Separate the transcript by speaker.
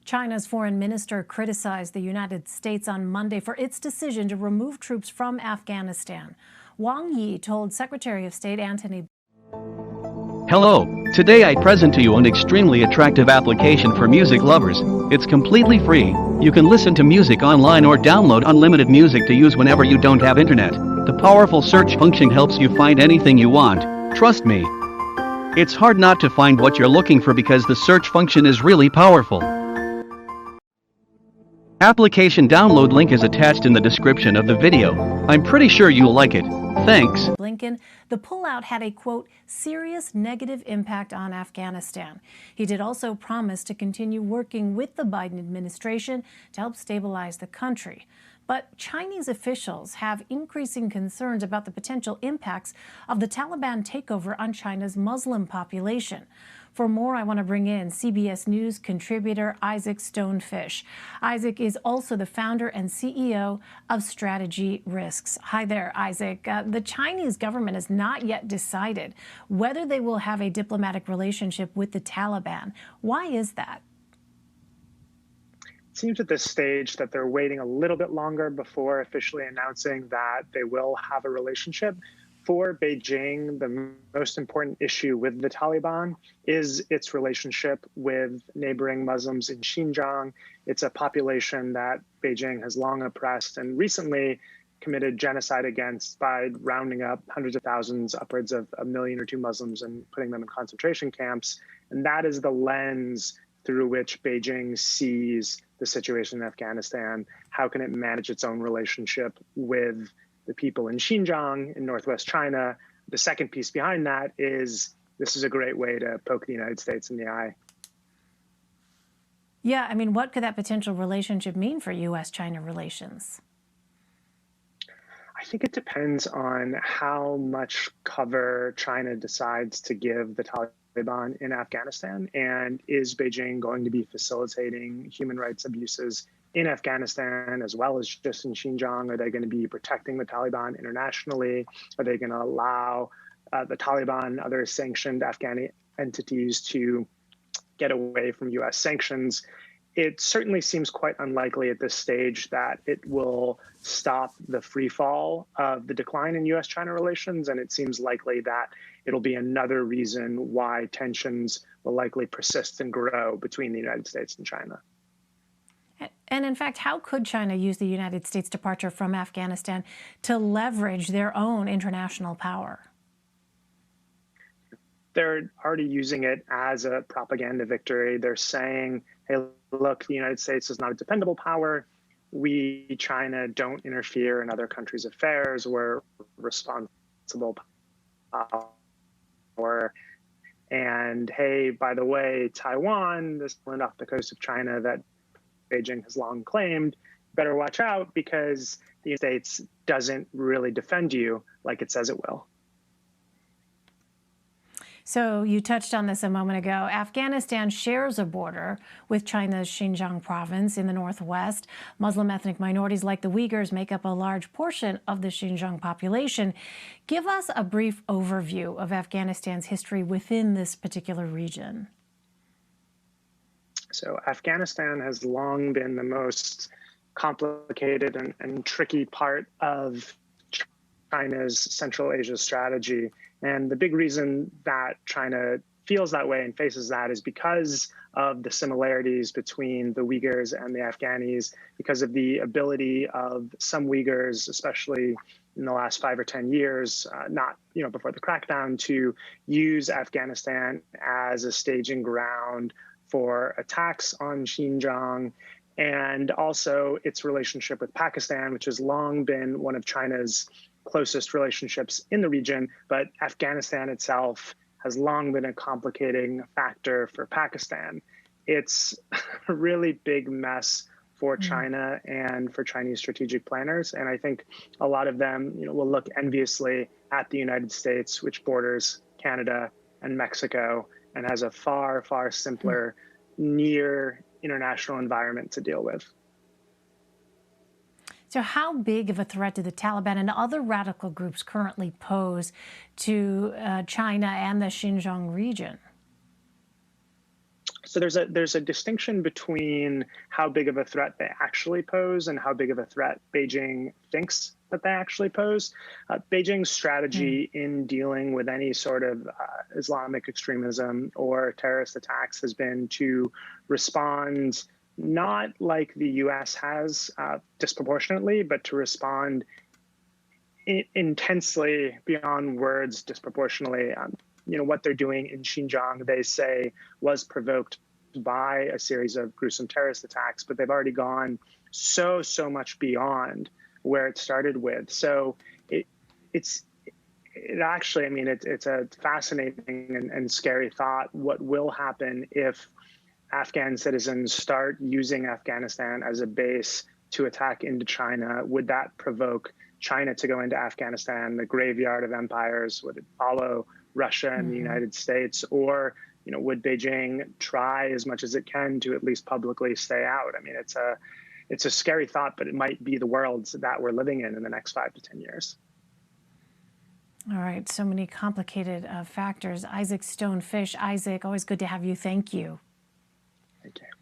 Speaker 1: China's foreign minister criticized the United States on Monday for its decision to remove troops from Afghanistan. Wang Yi told Secretary of State Antony.
Speaker 2: Hello, today I present to you an extremely attractive application for music lovers. It's completely free. You can listen to music online or download unlimited music to use whenever you don't have internet. The powerful search function helps you find anything you want. Trust me. It's hard not to find what you're looking for because the search function is really powerful. Application download link is attached in the description of the video. I'm pretty sure you'll like it. Thanks.
Speaker 1: Blinken, the pullout had a, quote, serious negative impact on Afghanistan. He did also promise to continue working with the Biden administration to help stabilize the country. But Chinese officials have increasing concerns about the potential impacts of the Taliban takeover on China's Muslim population. For more, I want to bring in CBS News contributor Isaac Stonefish. Isaac is also the founder and CEO of Strategy Risks. Hi there, Isaac. The Chinese government has not yet decided whether they will have a diplomatic relationship with the Taliban. Why is that?
Speaker 3: It seems at this stage that they're waiting a little bit longer before officially announcing that they will have a relationship. For Beijing, the most important issue with the Taliban is its relationship with neighboring Muslims in Xinjiang. It's a population that Beijing has long oppressed and recently committed genocide against by rounding up hundreds of thousands, upwards of 1 million or 2 Muslims and putting them in concentration camps. And that is the lens through which Beijing sees the situation in Afghanistan. How can it manage its own relationship with the people in Xinjiang in northwest China? The second piece behind that is this is a great way to poke the United States in the eye.
Speaker 1: Yeah, I mean, what could that potential relationship mean for U.S.-China relations?
Speaker 3: I think it depends on how much cover China decides to give the Taliban in Afghanistan, and is Beijing going to be facilitating human rights abuses in Afghanistan as well as just in Xinjiang? Are they going to be protecting the Taliban internationally? Are they going to allow the Taliban and other sanctioned Afghani entities to get away from U.S. sanctions? It certainly seems quite unlikely at this stage that it will stop the free fall of the decline in U.S.-China relations, and it seems likely that it'll be another reason why tensions will likely persist and grow between the United States and China.
Speaker 1: And in fact, how could China use the United States' departure from Afghanistan to leverage their own international power?
Speaker 3: They're already using it as a propaganda victory. They're saying, hey, look, the United States is not a dependable power. We, China, don't interfere in other countries' affairs. We're responsible power. And hey, by the way, Taiwan, this island off the coast of China that Beijing has long claimed, better watch out because the United States doesn't really defend you like it says it will.
Speaker 1: So you touched on this a moment ago. Afghanistan shares a border with China's Xinjiang province in the northwest. Muslim ethnic minorities like the Uyghurs make up a large portion of the Xinjiang population. Give us a brief overview of Afghanistan's history within this particular region.
Speaker 3: So Afghanistan has long been the most complicated and tricky part of China's Central Asia strategy. And the big reason that China feels that way and faces that is because of the similarities between the Uyghurs and the Afghanis, because of the ability of some Uyghurs, especially in the last 5 or 10 years, not before the crackdown, to use Afghanistan as a staging ground for attacks on Xinjiang, and also its relationship with Pakistan, which has long been one of China's closest relationships in the region. But Afghanistan itself has long been a complicating factor for Pakistan. It's a really big mess for China and for Chinese strategic planners. And I think a lot of them will look enviously at the United States, which borders Canada and Mexico and has a far, far simpler near international environment to deal with.
Speaker 1: So how big of a threat do the Taliban and other radical groups currently pose to China and the Xinjiang region?
Speaker 3: So there's a distinction between how big of a threat they actually pose and how big of a threat Beijing thinks that they actually pose. Beijing's strategy in dealing with any sort of Islamic extremism or terrorist attacks has been to respond not like the US has disproportionately, but to respond intensely beyond words disproportionately. What they're doing in Xinjiang, they say, was provoked by a series of gruesome terrorist attacks, but they've already gone so much beyond where it started with. So it's actually, I mean, it's a fascinating and scary thought. What will happen if Afghan citizens start using Afghanistan as a base to attack into China? Would that provoke China to go into Afghanistan, the graveyard of empires? Would it follow Russia and the United States? Or, would Beijing try as much as it can to at least publicly stay out? I mean, it's a scary thought, but it might be the world that we're living in the next 5 to 10 years.
Speaker 1: All right, so many complicated factors. Isaac Stonefish. Isaac, always good to have you. Thank you.
Speaker 3: Thank you.